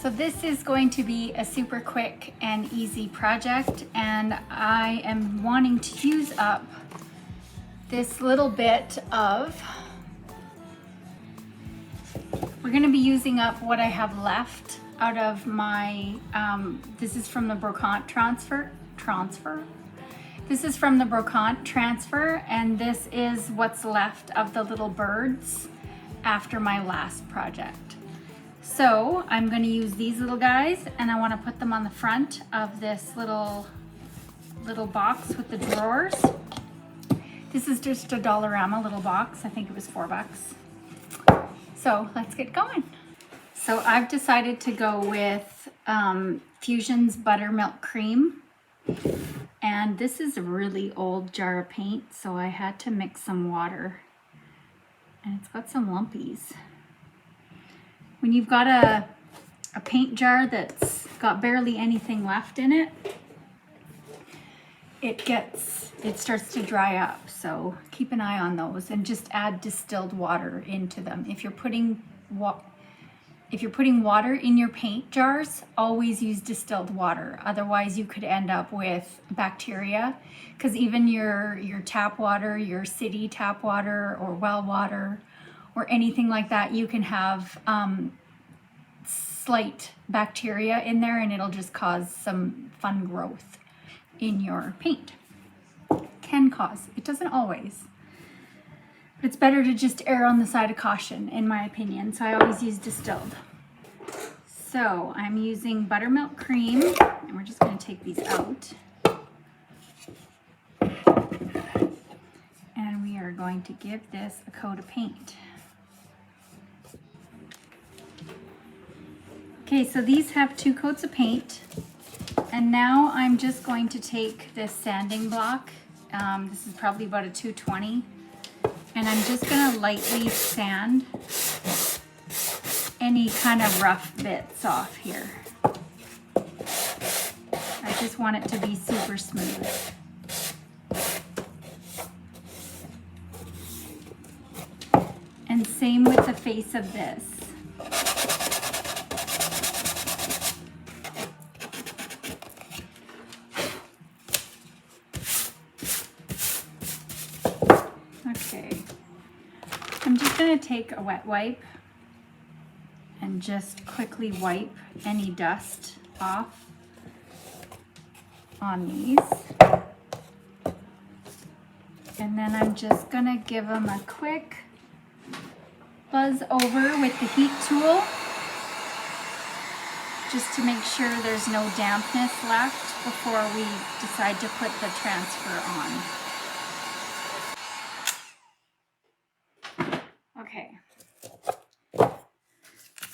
So this is going to be a super quick and easy project, and I am wanting to use up this little bit of, we're going to be using up what I have left out of my, this is from the Brocante transfer. This is from the Brocante transfer, and this is what's left of the little birds after my last project. So I'm going to use these little guys, and I want to put them on the front of this little box with the drawers. This is just a Dollarama little box. I think it was $4. So let's get going. So I've decided to go with Fusion's buttermilk cream. And this is a really old jar of paint, so I had to mix some water. And it's got some lumpies. When you've got a paint jar that's got barely anything left in it, it starts to dry up. So keep an eye on those and just add distilled water into them. If you're putting water in your paint jars, always use distilled water. Otherwise you could end up with bacteria, because even your tap water, your city tap water or well water or anything like that, you can have slight bacteria in there, and it'll just cause some fun growth in your paint. Can cause, it doesn't always. But it's better to just err on the side of caution, in my opinion. So I always use distilled. So I'm using buttermilk cream, and we're just going to take these out. And we are going to give this a coat of paint. Okay, so these have 2 coats of paint. And now I'm just going to take this sanding block. This is probably about a 220. And I'm just going to lightly sand any kind of rough bits off here. I just want it to be super smooth. And same with the face of this. Okay, I'm just going to take a wet wipe and just quickly wipe any dust off on these. And then I'm just going to give them a quick buzz over with the heat tool, just to make sure there's no dampness left before we decide to put the transfer on. Okay,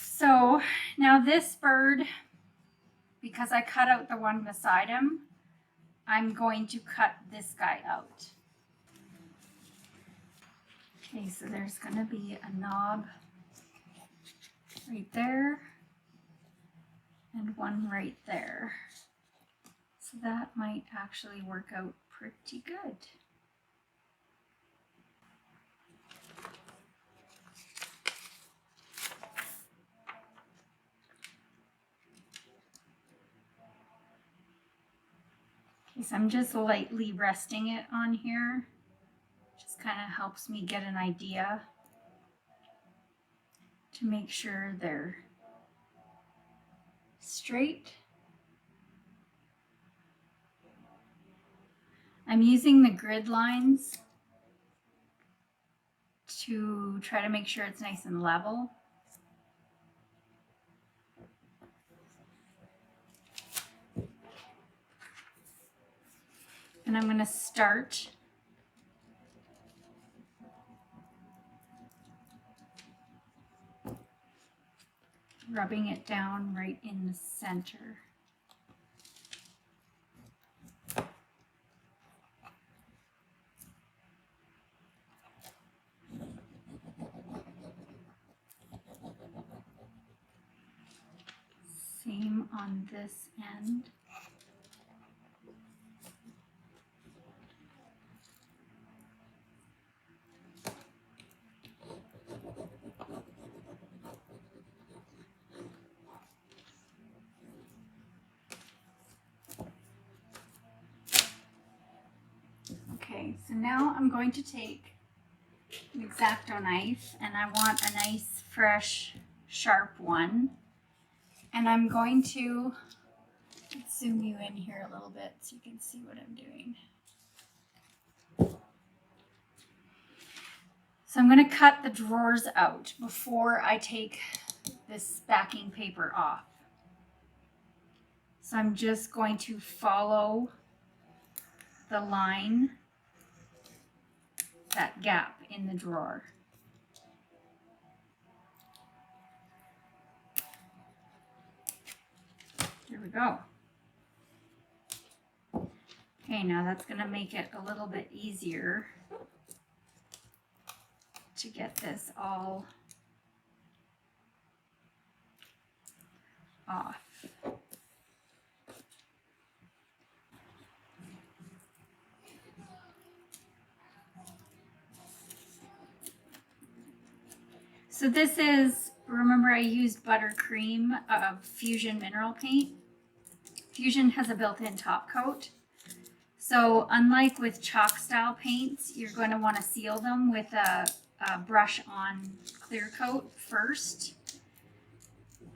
so now this bird, because I cut out the one beside him, I'm going to cut this guy out. Okay, so there's going to be a knob right there and one right there. So that might actually work out pretty good. So I'm just lightly resting it on here. Just kind of helps me get an idea to make sure they're straight. I'm using the grid lines to try to make sure it's nice and level. And I'm going to start rubbing it down right in the center. Same on this end. So now I'm going to take an X-Acto knife, and I want a nice, fresh, sharp one. And I'm going to zoom you in here a little bit so you can see what I'm doing. So I'm going to cut the drawers out before I take this backing paper off. So I'm just going to follow the line, that gap in the drawer. There we go. Okay, now that's going to make it a little bit easier to get this all off. So this is, remember I used buttercream of Fusion mineral paint. Fusion has a built-in top coat. So unlike with chalk style paints, you're going to want to seal them with a brush on clear coat first.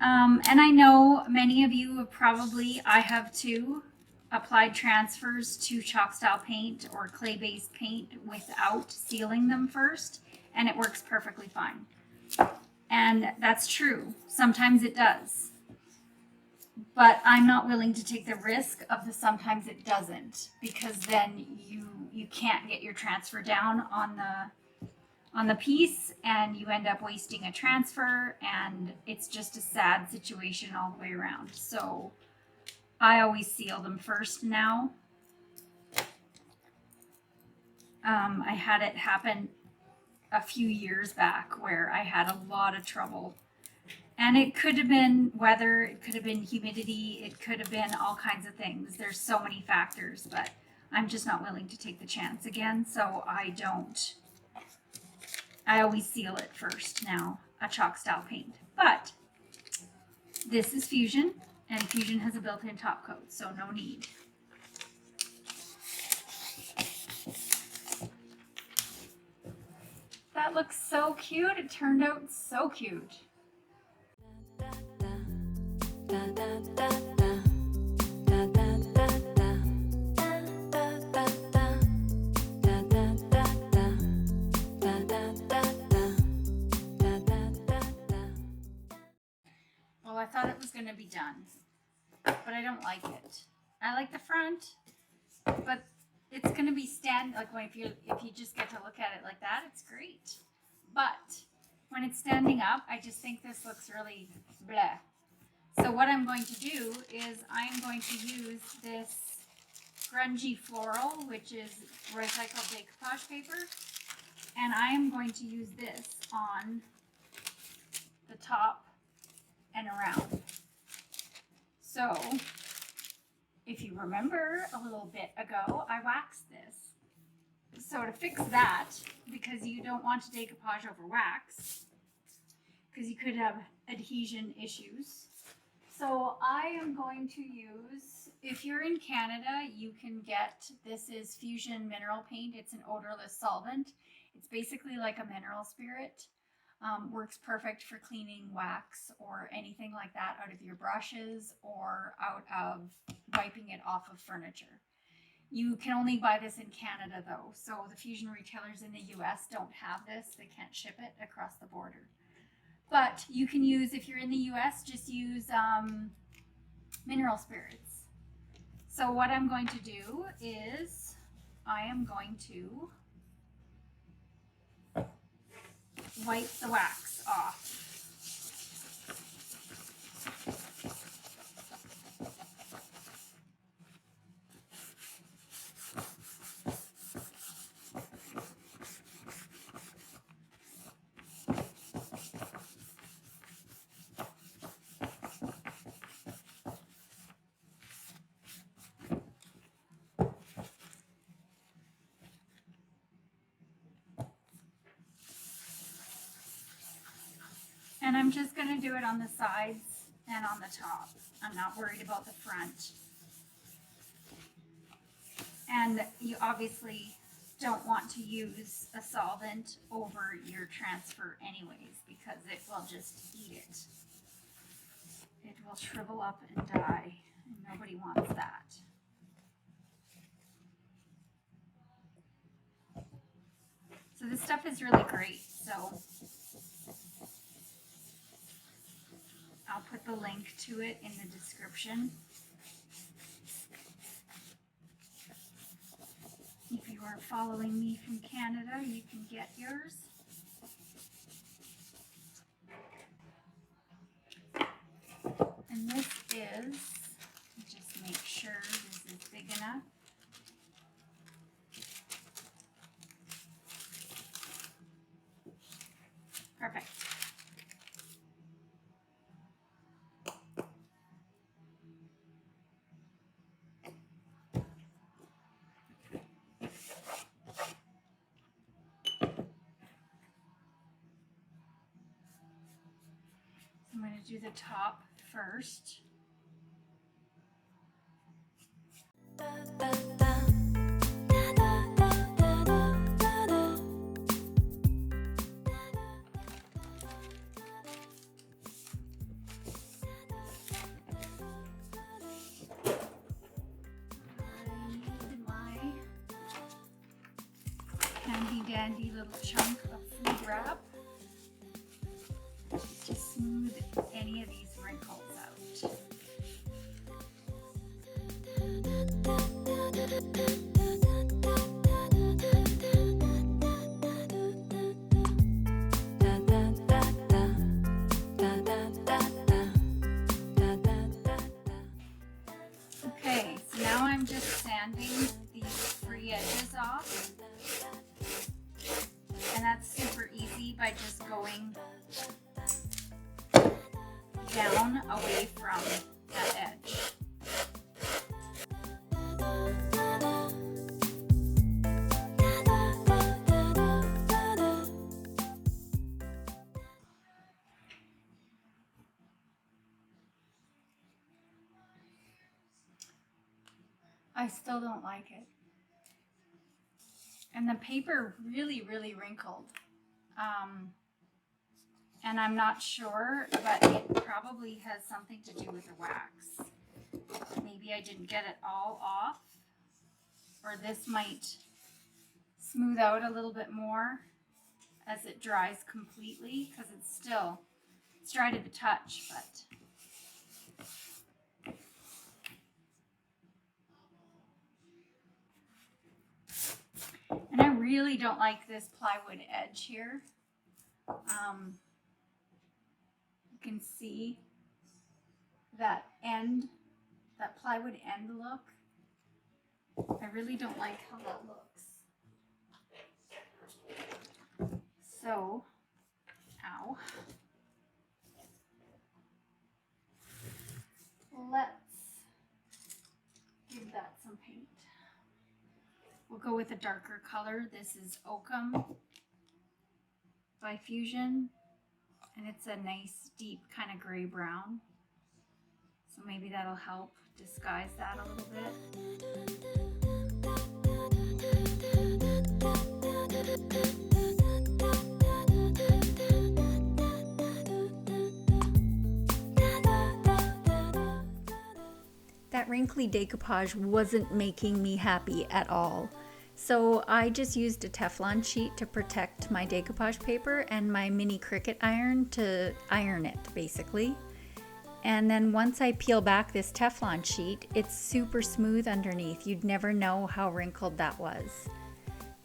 And I know many of you have probably, I have too, applied transfers to chalk style paint or clay based paint without sealing them first, and it works perfectly fine. And that's true. Sometimes it does. But I'm not willing to take the risk of the sometimes it doesn't, because then you can't get your transfer down on the piece, and you end up wasting a transfer, and it's just a sad situation all the way around. So I always seal them first now. I had it happen a few years back where I had a lot of trouble. And it could have been weather, it could have been humidity, it could have been all kinds of things. There's so many factors, but I'm just not willing to take the chance again, so I don't. I always seal it first now, a chalk style paint. But this is Fusion, and Fusion has a built-in top coat, so no need. That looks so cute. It turned out so cute. Well, I thought it was going to be done, but I don't like it. I like the front, but it's going to be like if you just get to look at it like that, it's great. But when it's standing up, I just think this looks really bleh. So what I'm going to do is I'm going to use this grungy floral, which is recycled decoupage paper, and I am going to use this on the top and around. So if you remember a little bit ago, I waxed this. So to fix that, because you don't want to decoupage over wax, because you could have adhesion issues. So I am going to use, if you're in Canada, you can get, this is Fusion mineral paint. It's an odorless solvent. It's basically like a mineral spirit. Works perfect for cleaning wax or anything like that out of your brushes or out of wiping it off of furniture. You can only buy this in Canada though. So the Fusion retailers in the US don't have this. They can't ship it across the border. But you can use, if you're in the US, just use mineral spirits. So what I'm going to do is I am going to wipe the wax off. And I'm just going to do it on the sides and on the top. I'm not worried about the front. And you obviously don't want to use a solvent over your transfer anyways, because it will just eat it. It will shrivel up and die, and nobody wants that. So this stuff is really great. So I'll put the link to it in the description. If you are following me from Canada, you can get yours. And this is, just make sure this is big enough. Perfect. I'm going to do the top first. Handy dandy little chunk of food wrap to smooth any of these wrinkles out. Okay, so now I'm just sanding these free edges off. And that's super easy by just going down away from that edge. I still don't like it. And the paper really wrinkled. And I'm not sure, but it probably has something to do with the wax. Maybe I didn't get it all off, or this might smooth out a little bit more as it dries completely, because it's dry to the touch, but and I really don't like this plywood edge here. You can see that end, that plywood end look. I really don't like how that looks. So, ow. Let's give that some paint. We'll go with a darker color. This is Oakham by Fusion, and it's a nice deep kind of gray brown. So maybe that'll help disguise that a little bit. That wrinkly decoupage wasn't making me happy at all. So I just used a Teflon sheet to protect my decoupage paper and my mini Cricut iron to iron it, basically. And then once I peel back this Teflon sheet, it's super smooth underneath. You'd never know how wrinkled that was.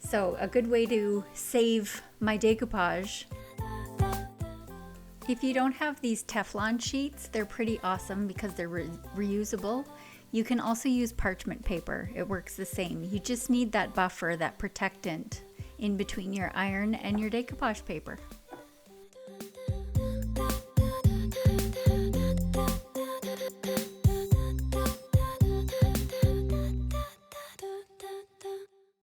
So a good way to save my decoupage. If you don't have these Teflon sheets, they're pretty awesome because they're reusable. You can also use parchment paper. It works the same. You just need that buffer, that protectant in between your iron and your decoupage paper.